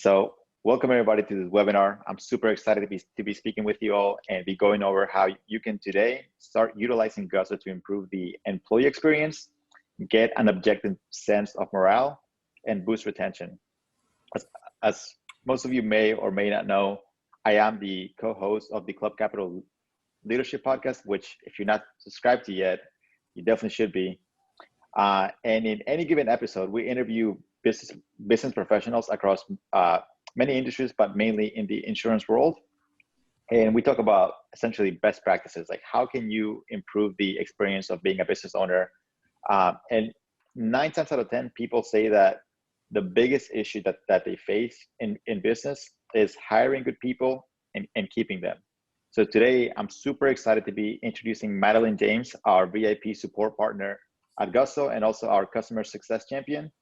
So welcome everybody to this webinar. I'm super excited to be speaking with you all and be going over how you can today start utilizing Gusto to improve the employee experience, get an objective sense of morale, and boost retention. As most of you may or may not know, I am the co-host of the Club Capital Leadership Podcast, which if you're not subscribed to yet, you definitely should be. And in any given episode, we interview business professionals across many industries, but mainly in the insurance world. And we talk about essentially best practices, like how can you improve the experience of being a business owner? And 9 times out of 10, people say that the biggest issue that they face in business is hiring good people and keeping them. So today, I'm super excited to be introducing Madeline James, our VIP support partner at Gusto, and also our customer success champion,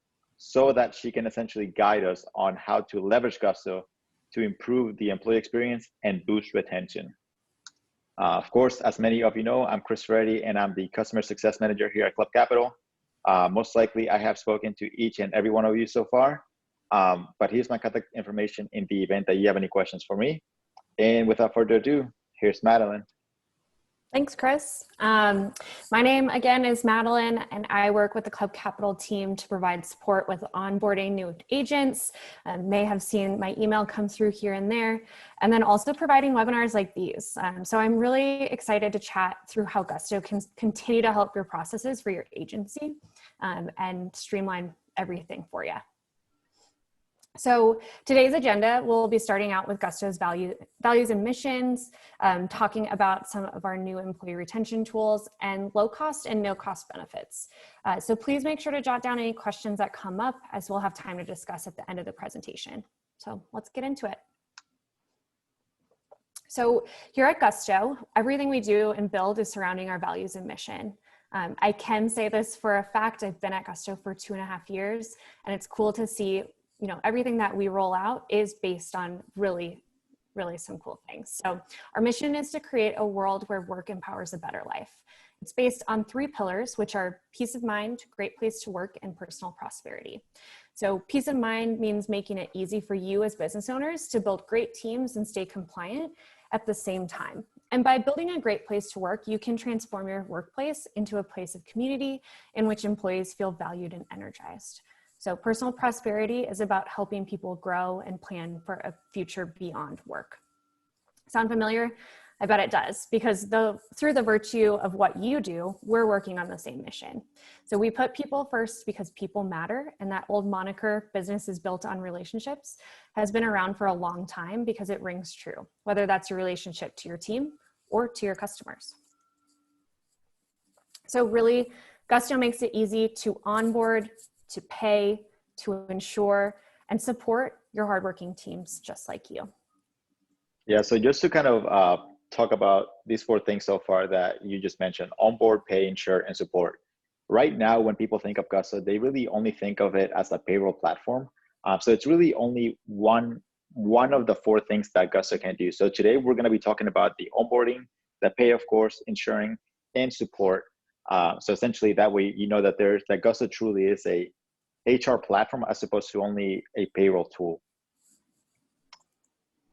so that she can essentially guide us on how to leverage Gusto to improve the employee experience and boost retention. Of course, as many of you know, I'm Chris Reddy, and I'm the customer success manager here at Club Capital. Most likely, I have spoken to each and every one of you so far, but here's my contact information in the event that you have any questions for me. And without further ado, here's Madeline. Thanks, Chris. My name again is Madeline, and I work with the Club Capital team to provide support with onboarding new agents. May have seen my email come through here and there, and then also providing webinars like these. So I'm really excited to chat through how Gusto can continue to help your processes for your agency and streamline everything for you. So today's agenda, we'll be starting out with Gusto's values and missions, talking about some of our new employee retention tools and low cost and no cost benefits. So please make sure to jot down any questions that come up, as we'll have time to discuss at the end of the presentation. So let's get into it. So here at Gusto, everything we do and build is surrounding our values and mission. I can say this for a fact. I've been at Gusto for 2.5 years, and it's cool to see everything that we roll out is based on really some cool things. So our mission is to create a world where work empowers a better life. It's based on 3 pillars, which are peace of mind, great place to work, and personal prosperity. So peace of mind means making it easy for you as business owners to build great teams and stay compliant at the same time. And by building a great place to work, you can transform your workplace into a place of community in which employees feel valued and energized. So personal prosperity is about helping people grow and plan for a future beyond work. Sound familiar? I bet it does, because through the virtue of what you do, we're working on the same mission. So we put people first because people matter, and that old moniker, business is built on relationships, has been around for a long time because it rings true, whether that's your relationship to your team or to your customers. So really, Gusto makes it easy to onboard, to pay, to ensure, and support your hardworking teams just like you. Yeah, so just to kind of talk about these 4 things so far that you just mentioned: onboard, pay, insure, and support. Right now, when people think of Gusto, they really only think of it as a payroll platform. So it's really only one of the 4 things that Gusto can do. So today we're going to be talking about the onboarding, the pay, of course, insuring, and support. So essentially, that way you know that Gusto truly is a HR platform as opposed to only a payroll tool.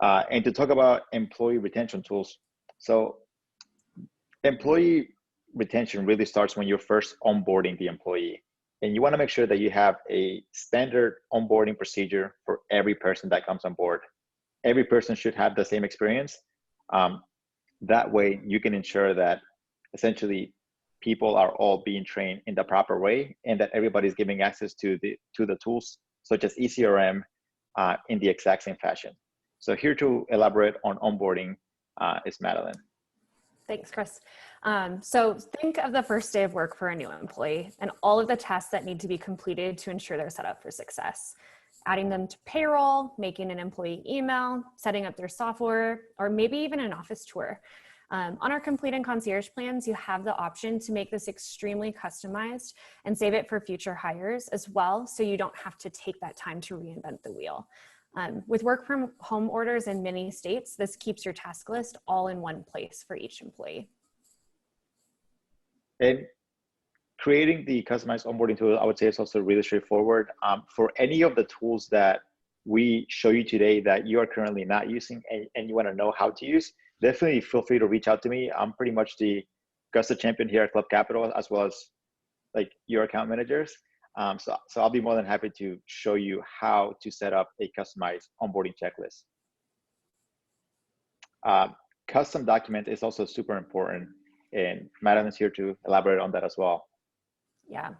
And to talk about employee retention tools. So employee retention really starts when you're first onboarding the employee. And you want to make sure that you have a standard onboarding procedure for every person that comes on board. Every person should have the same experience. That way you can ensure that essentially people are all being trained in the proper way, and that everybody's giving access to the tools such as ECRM in the exact same fashion. So here to elaborate on onboarding is Madeline. Thanks, Chris. So think of the first day of work for a new employee and all of the tasks that need to be completed to ensure they're set up for success. Adding them to payroll, making an employee email, setting up their software, or maybe even an office tour. On our complete and concierge plans, you have the option to make this extremely customized and save it for future hires as well, so you don't have to take that time to reinvent the wheel. With work from home orders in many states, this keeps your task list all in one place for each employee. And creating the customized onboarding tool, I would say, is also really straightforward. For any of the tools that we show you today that you are currently not using and you want to know how to use, definitely feel free to reach out to me. I'm pretty much the Gusto champion here at Club Capital, as well as like your account managers. So I'll be more than happy to show you how to set up a customized onboarding checklist. Custom document is also super important, and Madeline is here to elaborate on that as well. Yeah.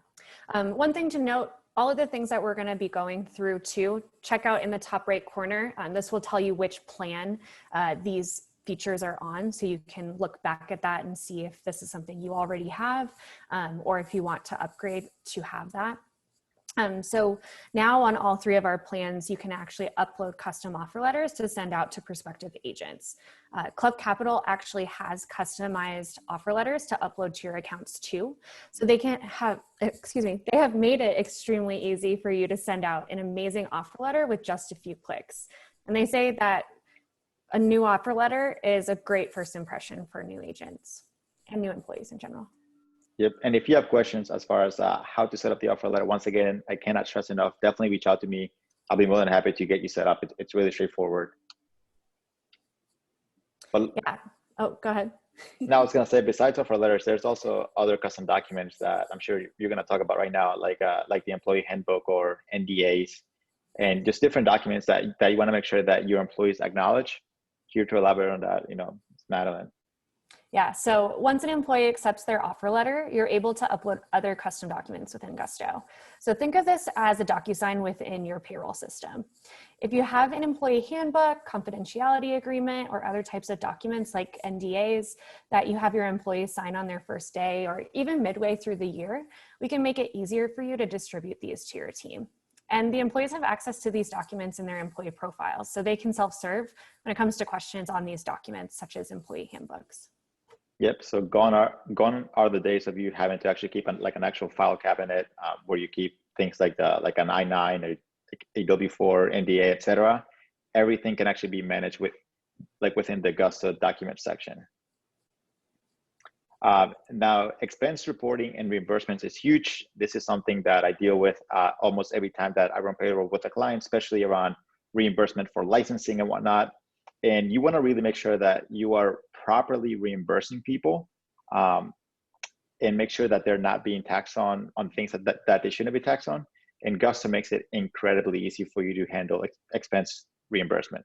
One thing to note, all of the things that we're going to be going through too, check out in the top right corner. This will tell you which plan these features are on, so you can look back at that and see if this is something you already have, or if you want to upgrade to have that. So now on all three of our plans, you can actually upload custom offer letters to send out to prospective agents. Club Capital actually has customized offer letters to upload to your accounts too. So they can have, they have made it extremely easy for you to send out an amazing offer letter with just a few clicks. And they say that a new offer letter is a great first impression for new agents and new employees in general. Yep. And if you have questions as far as how to set up the offer letter, once again, I cannot stress enough, definitely reach out to me. I'll be more than happy to get you set up. It's really straightforward. But yeah. Oh, go ahead. Now I was going to say, besides offer letters, there's also other custom documents that I'm sure you're going to talk about right now, like the employee handbook or NDAs, and just different documents that you want to make sure that your employees acknowledge. Here to elaborate on that, it's Madeline. Yeah, so once an employee accepts their offer letter, you're able to upload other custom documents within Gusto. So think of this as a DocuSign within your payroll system. If you have an employee handbook, confidentiality agreement, or other types of documents like NDAs that you have your employees sign on their first day or even midway through the year, we can make it easier for you to distribute these to your team. And the employees have access to these documents in their employee profiles, so they can self-serve when it comes to questions on these documents, such as employee handbooks. Yep. So gone are the days of you having to actually keep an actual file cabinet where you keep things like an I-9 or a W-4, NDA, etc. Everything can actually be managed within the Gusto document section. Now, expense reporting and reimbursements is huge. This is something that I deal with almost every time that I run payroll with a client, especially around reimbursement for licensing and whatnot. And you want to really make sure that you are properly reimbursing people and make sure that they're not being taxed on things that they shouldn't be taxed on. And Gusto makes it incredibly easy for you to handle expense reimbursement.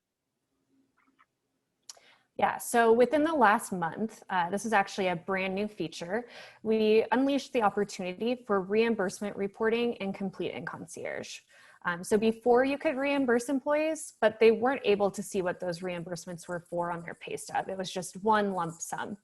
Yeah, so within the last month, this is actually a brand new feature. We unleashed the opportunity for reimbursement reporting in Complete and Concierge. So before you could reimburse employees, but they weren't able to see what those reimbursements were for on their pay stub. It was just one lump sum.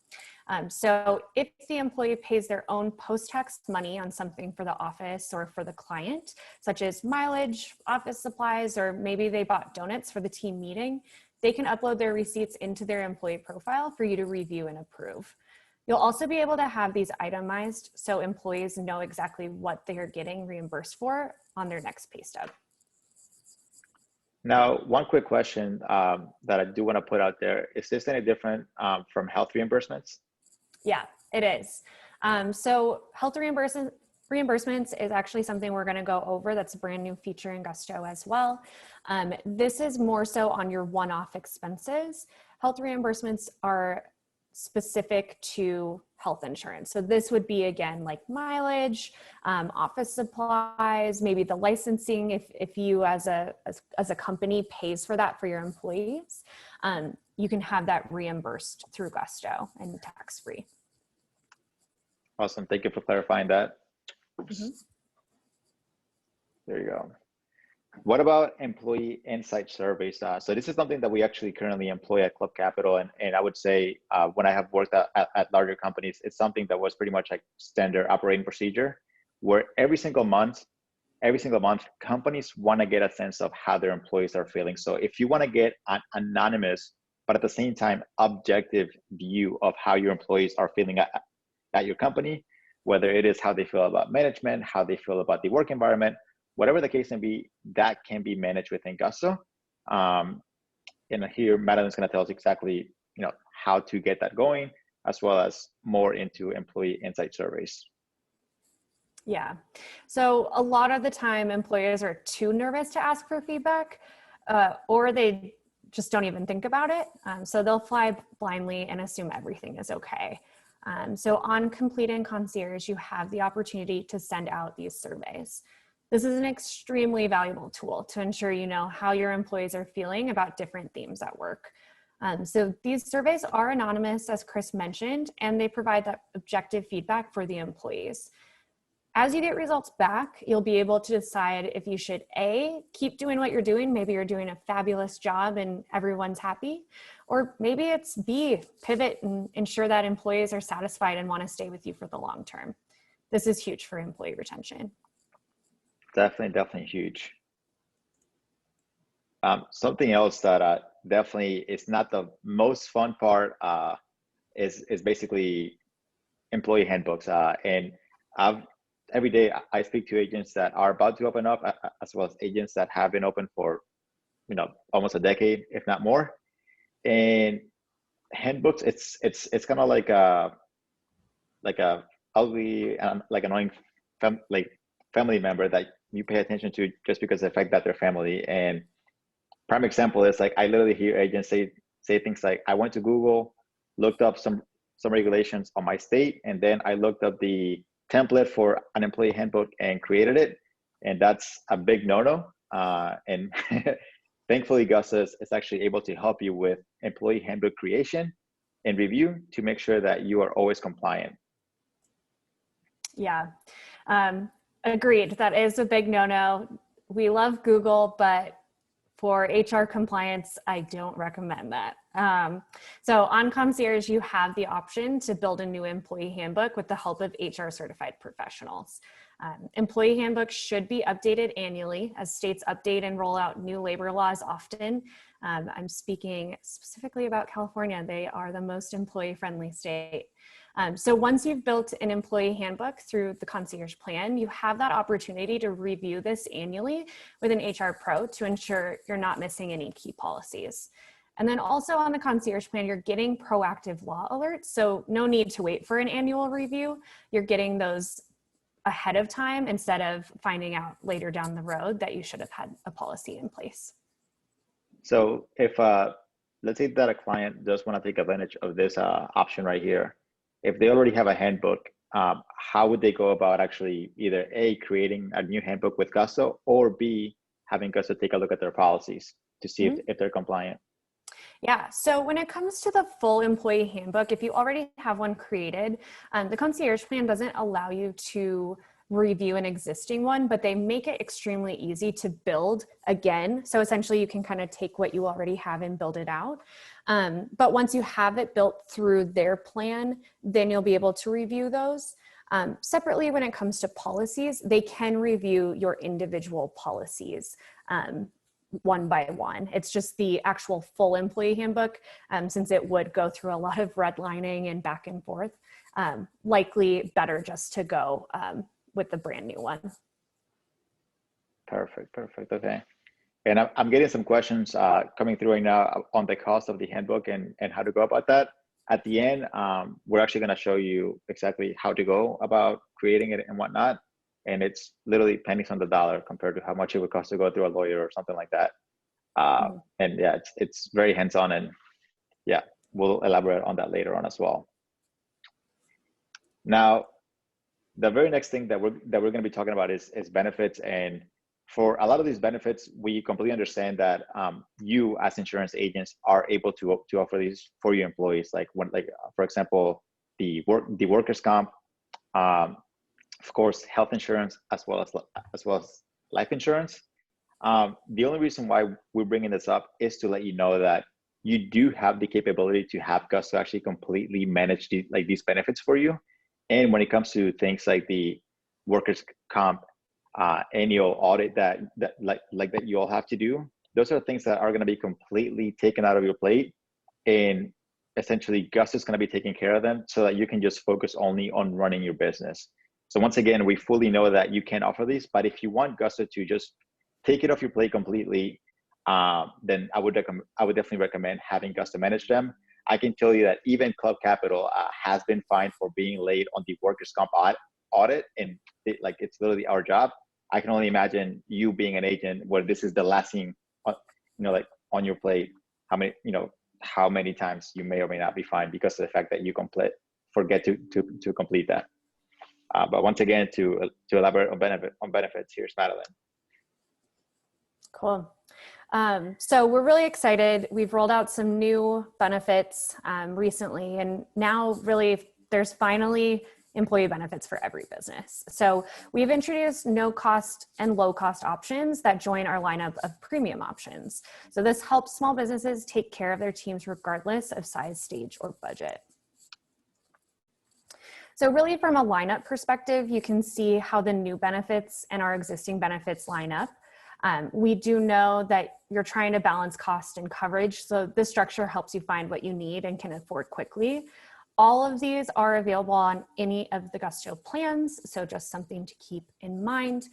So if the employee pays their own post-tax money on something for the office or for the client, such as mileage, office supplies, or maybe they bought donuts for the team meeting, they can upload their receipts into their employee profile for you to review and approve. You'll also be able to have these itemized so employees know exactly what they are getting reimbursed for on their next pay stub. Now, one quick question that I do want to put out there, is this any different from health reimbursements? Yeah, it is. So health reimbursements is actually something we're going to go over. That's a brand new feature in Gusto as well. This is more so on your one-off expenses. Health reimbursements are specific to health insurance. So this would be, again, like mileage, office supplies, maybe the licensing if you as a company pays for that for your employees, you can have that reimbursed through Gusto and tax-free. Awesome. Thank you for clarifying that. Mm-hmm. There you go. What about employee insight surveys? So this is something that we actually currently employ at Club Capital. And I would say when I have worked at larger companies, it's something that was pretty much like standard operating procedure, where every single month, companies want to get a sense of how their employees are feeling. So if you want to get an anonymous, but at the same time, objective view of how your employees are feeling at your company, whether it is how they feel about management, how they feel about the work environment, whatever the case may be, that can be managed within Gusto. And here, Madeline's going to tell us exactly, how to get that going, as well as more into employee insight surveys. Yeah. So a lot of the time, employers are too nervous to ask for feedback. or they just don't even think about it. So they'll fly blindly and assume everything is okay. So on Complete and Concierge, you have the opportunity to send out these surveys. This is an extremely valuable tool to ensure you know how your employees are feeling about different themes at work. So these surveys are anonymous, as Chris mentioned, and they provide that objective feedback for the employees. As you get results back, you'll be able to decide if you should A, keep doing what you're doing, maybe you're doing a fabulous job and everyone's happy, or maybe it's B, pivot and ensure that employees are satisfied and want to stay with you for the long term. This is huge for employee retention. Definitely huge. Something else that definitely is not the most fun part is basically employee handbooks. And every day I speak to agents that are about to open up, as well as agents that have been open for almost a decade, if not more. And handbooks, it's kind of like a ugly and like annoying family member that you pay attention to just because of the fact that they're family. And prime example is like I literally hear agents say things like, I went to Google, looked up some regulations on my state, and then I looked up the template for an employee handbook and created it. And that's a big no-no. And thankfully, Gusta is actually able to help you with employee handbook creation and review to make sure that you are always compliant. Yeah, agreed. That is a big no-no. We love Google, but for HR compliance, I don't recommend that. So on Concierge, you have the option to build a new employee handbook with the help of HR certified professionals. Employee handbooks should be updated annually as states update and roll out new labor laws often. I'm speaking specifically about California. They are the most employee-friendly state. So once you've built an employee handbook through the Concierge plan, you have that opportunity to review this annually with an HR pro to ensure you're not missing any key policies. And then also on the Concierge plan, you're getting proactive law alerts. So no need to wait for an annual review. You're getting those ahead of time instead of finding out later down the road that you should have had a policy in place. So if, let's say that a client does want to take advantage of this option right here, if they already have a handbook, how would they go about actually either A, creating a new handbook with Gusto, or B, having Gusto take a look at their policies to see if they're compliant? Yeah, so when it comes to the full employee handbook, if you already have one created, the Concierge plan doesn't allow you to review an existing one, but they make it extremely easy to build again. So essentially you can kind of take what you already have and build it out. But once you have it built through their plan, then you'll be able to review those. Separately, when it comes to policies, they can review your individual policies one by one. It's just the actual full employee handbook, since it would go through a lot of redlining and back and forth, likely better just to go with the brand new one. Perfect. Okay. And I'm getting some questions coming through right now on the cost of the handbook and how to go about that. At the end, we're actually going to show you exactly how to go about creating it and whatnot. And it's literally pennies on the dollar compared to how much it would cost to go through a lawyer or something like that. And yeah, it's very hands-on, and yeah, we'll elaborate on that later on as well. Now, the very next thing that we're going to be talking about is benefits. And for a lot of these benefits, we completely understand that you as insurance agents are able to offer these for your employees. Like for example, the workers' comp, of course, health insurance, as well as life insurance. The only reason why we're bringing this up is to let you know that you do have the capability to have Gus to actually completely manage these benefits for you. And when it comes to things like the workers' comp annual audit that you all have to do, those are things that are going to be completely taken out of your plate, and essentially Gus is going to be taking care of them so that you can just focus only on running your business. So once again, we fully know that you can offer these, but if you want Gusto to just take it off your plate completely, then I would definitely recommend having Gusto manage them. I can tell you that even Club Capital has been fined for being late on the workers' comp audit, and it's literally our job. I can only imagine you being an agent where this is the last thing like on your plate, how many times you may or may not be fined because of the fact that you forget to complete that. But once again, to elaborate on benefits, here's Madeline. Cool. So we're really excited. We've rolled out some new benefits recently, and now really there's finally employee benefits for every business. So we've introduced no cost and low cost options that join our lineup of premium options. So this helps small businesses take care of their teams regardless of size, stage, or budget. So really from a lineup perspective, you can see how the new benefits and our existing benefits line up. We do know that you're trying to balance cost and coverage, so this structure helps you find what you need and can afford quickly. All of these are available on any of the Gusto plans, so just something to keep in mind.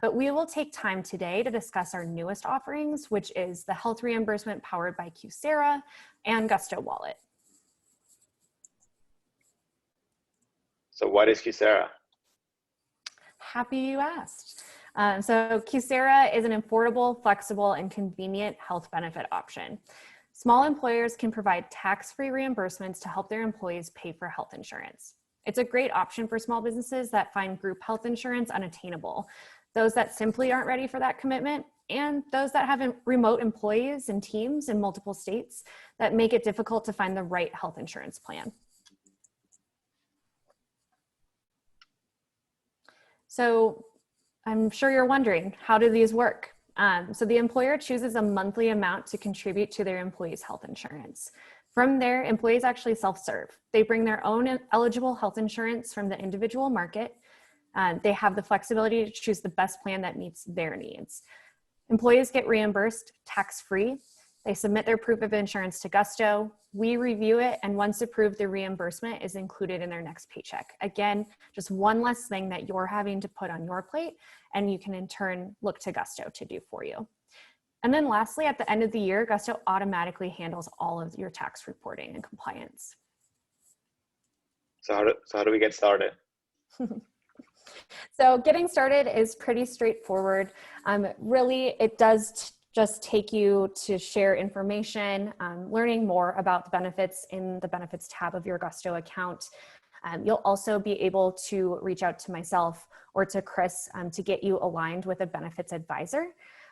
But we will take time today to discuss our newest offerings, which is the health reimbursement powered by Kyocera and Gusto Wallet. So what is Kyocera? Happy you asked. So Kyocera is an affordable, flexible, and convenient health benefit option. Small employers can provide tax-free reimbursements to help their employees pay for health insurance. It's a great option for small businesses that find group health insurance unattainable, those that simply aren't ready for that commitment, and those that have remote employees and teams in multiple states that make it difficult to find the right health insurance plan. So I'm sure you're wondering, how do these work? So the employer chooses a monthly amount to contribute to their employees' health insurance. From there, employees actually self-serve. They bring their own eligible health insurance from the individual market. They have the flexibility to choose the best plan that meets their needs. Employees get reimbursed tax-free. They submit their proof of insurance to Gusto. We review it, and once approved, the reimbursement is included in their next paycheck. Again, just one less thing that you're having to put on your plate, and you can in turn look to Gusto to do for you. And then lastly, at the end of the year, Gusto automatically handles all of your tax reporting and compliance. So how do we get started? So getting started is pretty straightforward. Really, it does just take you to share information, learning more about the benefits in the benefits tab of your Gusto account. You'll also be able to reach out to myself or to Chris to get you aligned with a benefits advisor.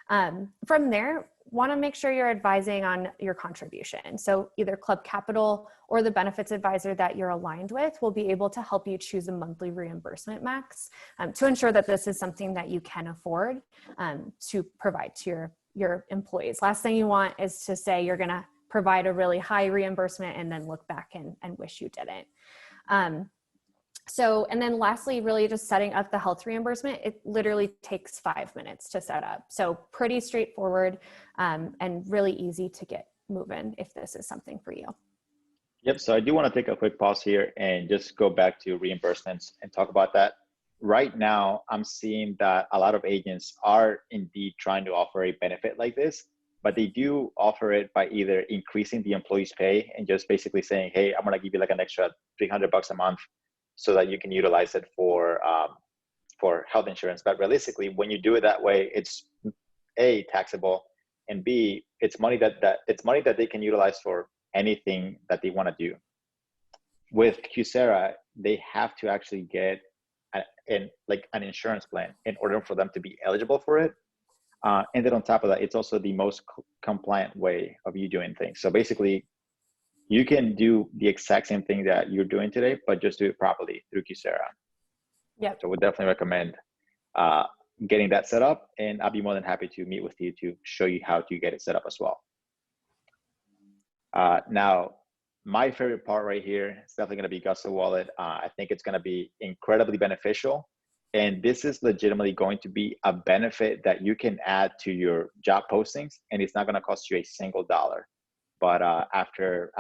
From there, want to make sure you're advising on your contribution. So either Club Capital or the benefits advisor that you're aligned with will be able to help you choose a monthly reimbursement max to ensure that this is something that you can afford to provide to your employees. Last thing you want is to say you're going to provide a really high reimbursement and then look back and wish you didn't. And then lastly, really just setting up the health reimbursement, it literally takes 5 minutes to set up. So pretty straightforward and really easy to get moving if this is something for you. Yep, so I do want to take a quick pause here and just go back to reimbursements and talk about that. Right now, I'm seeing that a lot of agents are indeed trying to offer a benefit like this, but they do offer it by either increasing the employee's pay and just basically saying, hey, I'm going to give you like an extra $300 a month so that you can utilize it for health insurance. But realistically, when you do it that way, it's A, taxable, and B, it's money that they can utilize for anything that they want to do. With Kyocera, they have to actually get an insurance plan in order for them to be eligible for it. And then on top of that, it's also the most compliant way of you doing things. So basically, you can do the exact same thing that you're doing today, but just do it properly through Kyocera. Yeah. So would definitely recommend getting that set up, and I'll be more than happy to meet with you to show you how to get it set up as well. Now, my favorite part right here is definitely going to be Gusto Wallet. I think it's going to be incredibly beneficial. And this is legitimately going to be a benefit that you can add to your job postings, and it's not going to cost you a single dollar. But after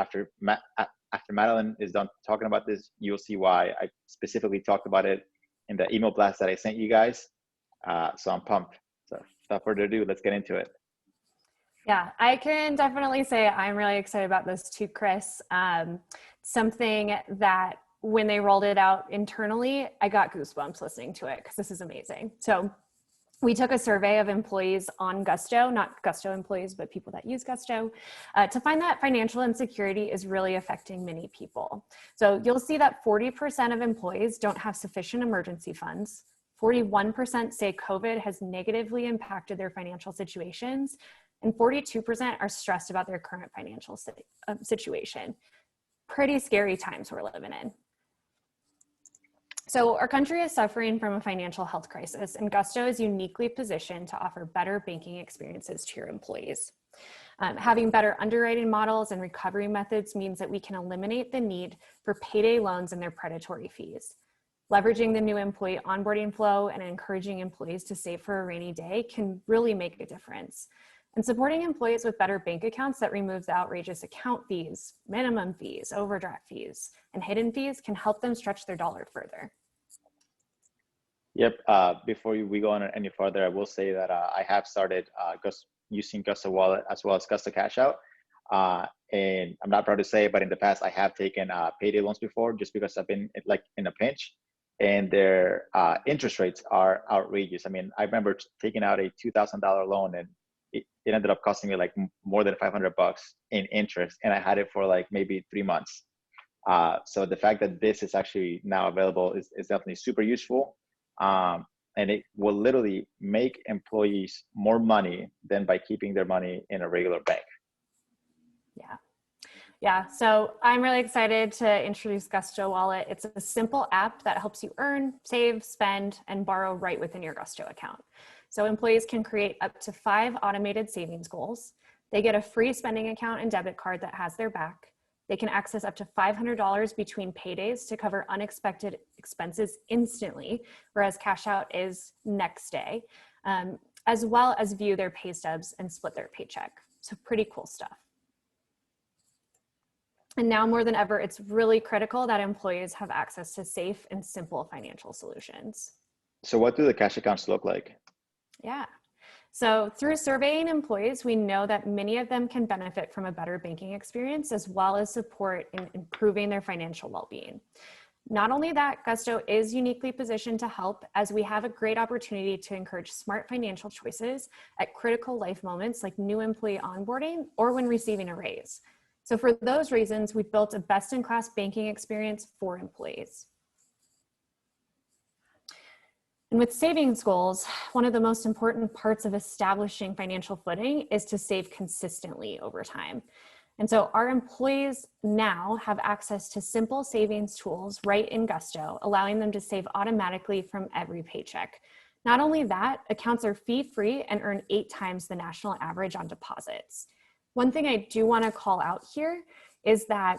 Madeline is done talking about this, you'll see why I specifically talked about it in the email blast that I sent you guys. So I'm pumped. So without further ado, let's get into it. Yeah, I can definitely say I'm really excited about this too, Chris. Something that when they rolled it out internally, I got goosebumps listening to it because this is amazing. So We took a survey of employees on Gusto, not Gusto employees, but people that use Gusto, to find that financial insecurity is really affecting many people. So you'll see that 40% of employees don't have sufficient emergency funds. 41% say COVID has negatively impacted their financial situations, and 42% are stressed about their current financial situation. Pretty scary times we're living in. So our country is suffering from a financial health crisis, and Gusto is uniquely positioned to offer better banking experiences to your employees. Having better underwriting models and recovery methods means that we can eliminate the need for payday loans and their predatory fees. Leveraging the new employee onboarding flow and encouraging employees to save for a rainy day can really make a difference. And supporting employees with better bank accounts that removes the outrageous account fees, minimum fees, overdraft fees, and hidden fees can help them stretch their dollar further. Yep. Before we go on any further, I will say that I have started using Gusto Wallet as well as Gusto Cash Out. And I'm not proud to say, but in the past, I have taken payday loans before just because I've been like in a pinch, and their interest rates are outrageous. I mean, I remember taking out a $2,000 loan, and it ended up costing me like more than $500 in interest, and I had it for like maybe 3 months. So the fact that this is actually now available is definitely super useful. And it will literally make employees more money than by keeping their money in a regular bank. Yeah, so I'm really excited to introduce Gusto Wallet. It's a simple app that helps you earn, save, spend, and borrow right within your Gusto account. So employees can create up to 5 automated savings goals. They get a free spending account and debit card that has their back. They can access up to $500 between paydays to cover unexpected expenses instantly, whereas cash out is next day, as well as view their pay stubs and split their paycheck. So pretty cool stuff. And now more than ever, it's really critical that employees have access to safe and simple financial solutions. So what do the cash accounts look like? Yeah. So through surveying employees, we know that many of them can benefit from a better banking experience as well as support in improving their financial well-being. Not only that, Gusto is uniquely positioned to help, as we have a great opportunity to encourage smart financial choices at critical life moments like new employee onboarding or when receiving a raise. So for those reasons, we've built a best-in-class banking experience for employees. And with savings goals, one of the most important parts of establishing financial footing is to save consistently over time. And so our employees now have access to simple savings tools right in Gusto, allowing them to save automatically from every paycheck. Not only that, accounts are fee-free and earn 8 times the national average on deposits. One thing I do want to call out here is that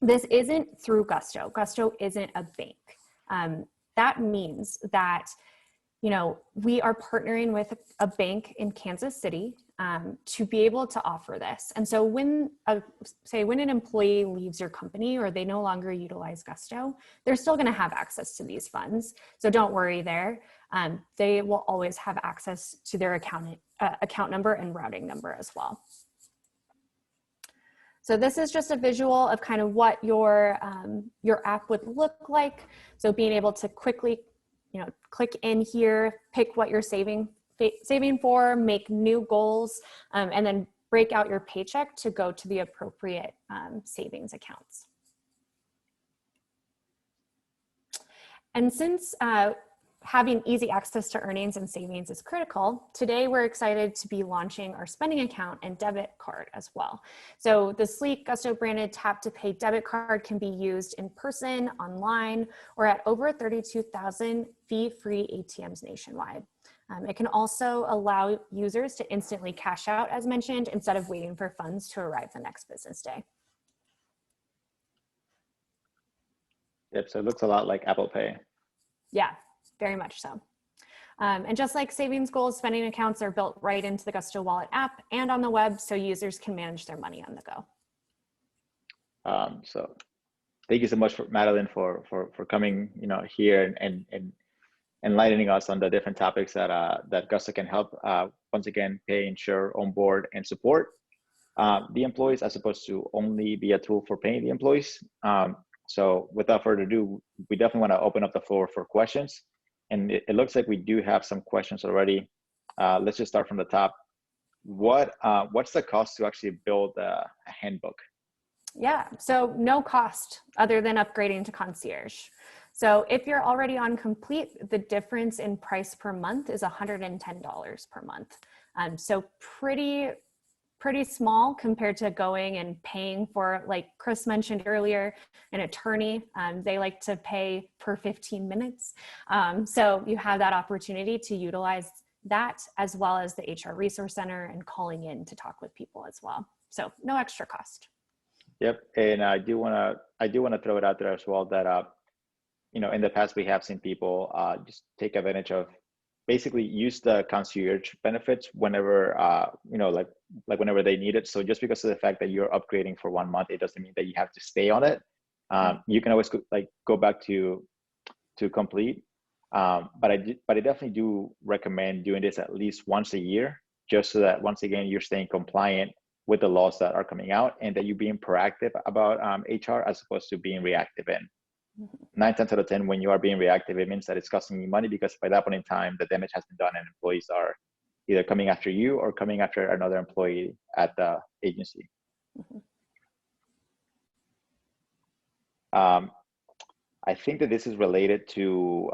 this isn't through Gusto. Gusto isn't a bank. That means that, you know, we are partnering with a bank in Kansas City to be able to offer this. And so when an employee leaves your company or they no longer utilize Gusto, they're still going to have access to these funds. So don't worry there. They will always have access to their account number and routing number as well. So this is just a visual of kind of what your app would look like. So being able to quickly, click in here, pick what you're saving for, make new goals, and then break out your paycheck to go to the appropriate savings accounts. And since having easy access to earnings and savings is critical, today we're excited to be launching our spending account and debit card as well. So the sleek Gusto branded tap to pay debit card can be used in person, online, or at over 32,000 fee-free ATMs nationwide. It can also allow users to instantly cash out, as mentioned, instead of waiting for funds to arrive the next business day. Yep, so it looks a lot like Apple Pay. Yeah. Very much so. And just like savings goals, spending accounts are built right into the Gusto Wallet app and on the web, so users can manage their money on the go. So thank you so much, Madeline, for coming, here and enlightening us on the different topics that Gusto can help. Once again, pay, insure, onboard, and support the employees, as opposed to only be a tool for paying the employees. So without further ado, we definitely want to open up the floor for questions. And it looks like we do have some questions already. Let's just start from the top. What's the cost to actually build a handbook? Yeah, so no cost other than upgrading to concierge. So if you're already on complete, the difference in price per month is $110 per month. So pretty small compared to going and paying for, like Chris mentioned earlier, an attorney. They like to pay per 15 minutes. So you have that opportunity to utilize that, as well as the HR Resource Center and calling in to talk with people as well. So no extra cost. Yep, and I do want to throw it out there as well that in the past we have seen people just take advantage of, basically use the concierge benefits whenever like whenever they need it. So just because of the fact that you're upgrading for 1 month, it doesn't mean that you have to stay on it. You can always go back to complete. But I definitely do recommend doing this at least once a year, just so that once again you're staying compliant with the laws that are coming out, and that you're being proactive about HR as opposed to being reactive. And 9 times out of 10, when you are being reactive, it means that it's costing you money, because by that point in time, the damage has been done and employees are either coming after you or coming after another employee at the agency. I think that this is related to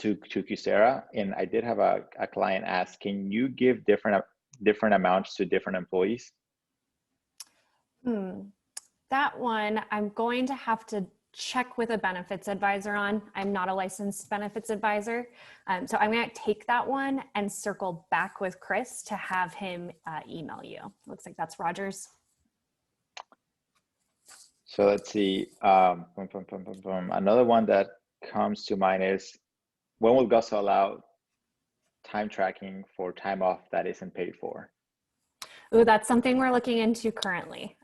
Coursera, and I did have a client ask, can you give different amounts to different employees? That one, I'm going to have to check with a benefits advisor on. I'm not a licensed benefits advisor. So I'm going to take that one and circle back with Chris to have him email you. Looks like that's Rogers. So let's see. Another one that comes to mind is, when will GUSO allow time tracking for time off that isn't paid for? Ooh, that's something we're looking into currently.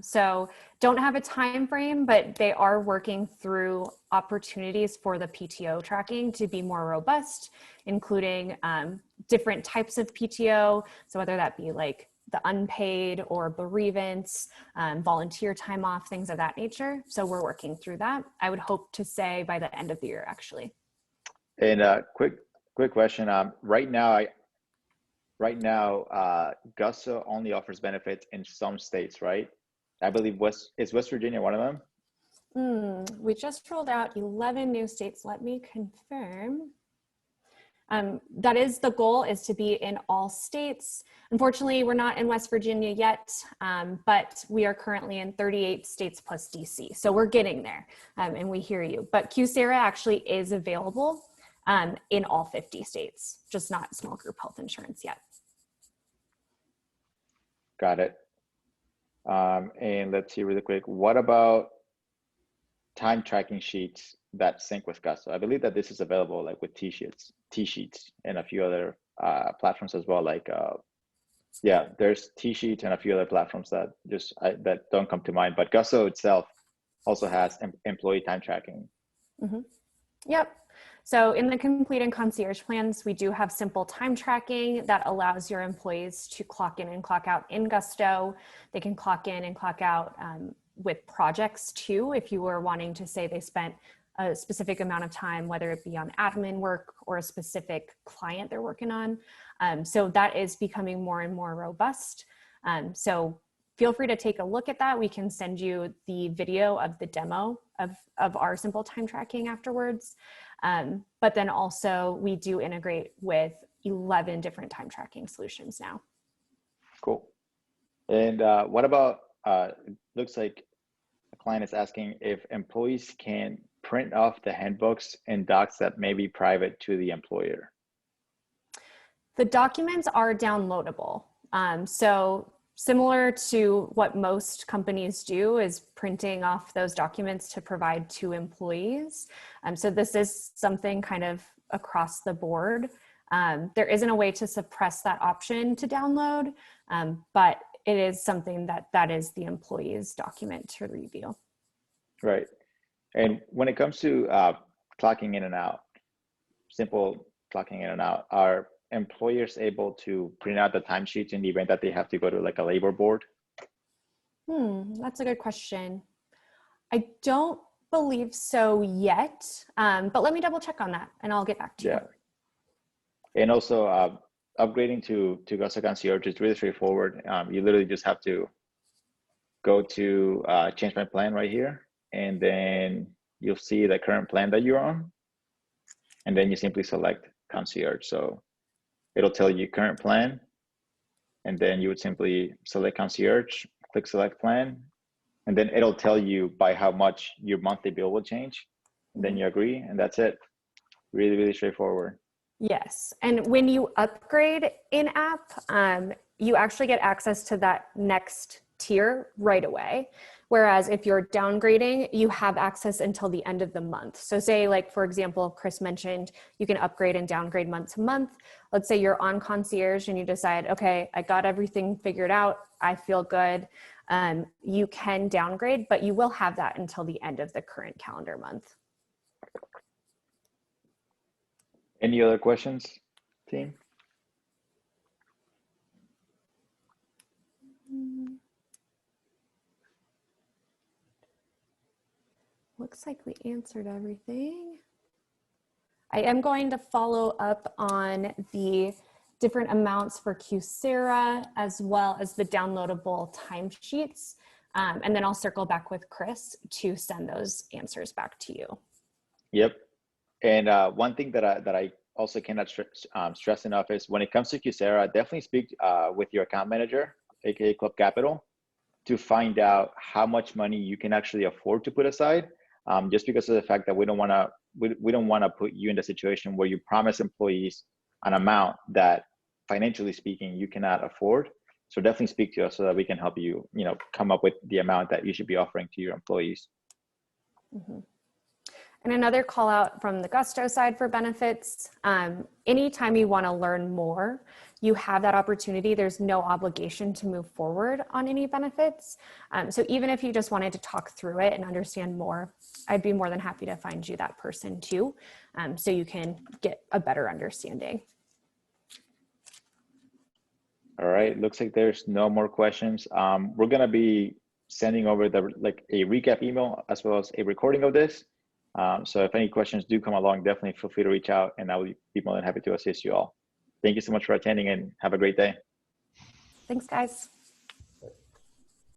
So don't have a time frame, but they are working through opportunities for the PTO tracking to be more robust, including different types of PTO. So whether that be like the unpaid or bereavements, volunteer time off, things of that nature. So we're working through that. I would hope to say by the end of the year, actually. And quick question. Right now, GUSO only offers benefits in some states, right? I believe is West Virginia one of them? We just rolled out 11 new states. Let me confirm. That is the goal, is to be in all states. Unfortunately, we're not in West Virginia yet, but we are currently in 38 states plus DC. So we're getting there, and we hear you. But Coursera actually is available in all 50 states, just not small group health insurance yet. Got it. And let's see really quick. What about time tracking sheets that sync with GUSO? I believe that this is available like with T-sheets, and a few other platforms as well. Like, yeah, there's T-sheets and a few other platforms that that don't come to mind. But GUSO itself also has employee time tracking. Yep. So in the complete and concierge plans, we do have simple time tracking that allows your employees to clock in and clock out in Gusto. They can clock in and clock out with projects too, if you were wanting to say they spent a specific amount of time, whether it be on admin work or a specific client they're working on. So that is becoming more and more robust. So feel free to take a look at that. We can send you the video of the demo of our simple time tracking afterwards. But then also we do integrate with 11 different time tracking solutions now. Cool. And what about, looks like a client is asking if employees can print off the handbooks and docs that may be private to the employer. The documents are downloadable. So similar to what most companies do is printing off those documents to provide to employees. So this is something kind of across the board. There isn't a way to suppress that option to download, but it is something that is the employee's document to review. Right. And when it comes to clocking in and out, simple clocking in and out, are employers able to print out the timesheets in the event that they have to go to like a labor board? That's a good question. I don't believe so yet, but let me double check on that and I'll get back to you. Yeah. And also upgrading to Gusto Concierge is really straightforward. You literally just have to go to change my plan right here, and then you'll see the current plan that you're on, and then you simply select concierge. So it'll tell you current plan, and then you would simply select concierge, click select plan, and then it'll tell you by how much your monthly bill will change. And then you agree, and that's it. Really, really straightforward. Yes. And when you upgrade in app, you actually get access to that next tier right away. Whereas if you're downgrading, you have access until the end of the month. So say, like, for example, Chris mentioned you can upgrade and downgrade month to month. Let's say you're on concierge and you decide, okay, I got everything figured out. I feel good. You can downgrade, but you will have that until the end of the current calendar month. Any other questions, team? Looks like we answered everything. I am going to follow up on the different amounts for Coursera as well as the downloadable timesheets. And then I'll circle back with Chris to send those answers back to you. Yep. And one thing that I also cannot stress enough is when it comes to Coursera, definitely speak with your account manager, aka Club Capital, to find out how much money you can actually afford to put aside. Just because of the fact that we don't want to put you in the situation where you promise employees an amount that financially speaking you cannot afford. So definitely speak to us so that we can help you, come up with the amount that you should be offering to your employees. Mm-hmm. And another call out from the Gusto side for benefits, anytime you want to learn more, you have that opportunity. There's no obligation to move forward on any benefits. So even if you just wanted to talk through it and understand more, I'd be more than happy to find you that person too, so you can get a better understanding. All right, looks like there's no more questions. We're gonna be sending over a recap email as well as a recording of this. So if any questions do come along, definitely feel free to reach out and I will be more than happy to assist you all. Thank you so much for attending and have a great day. Thanks, guys.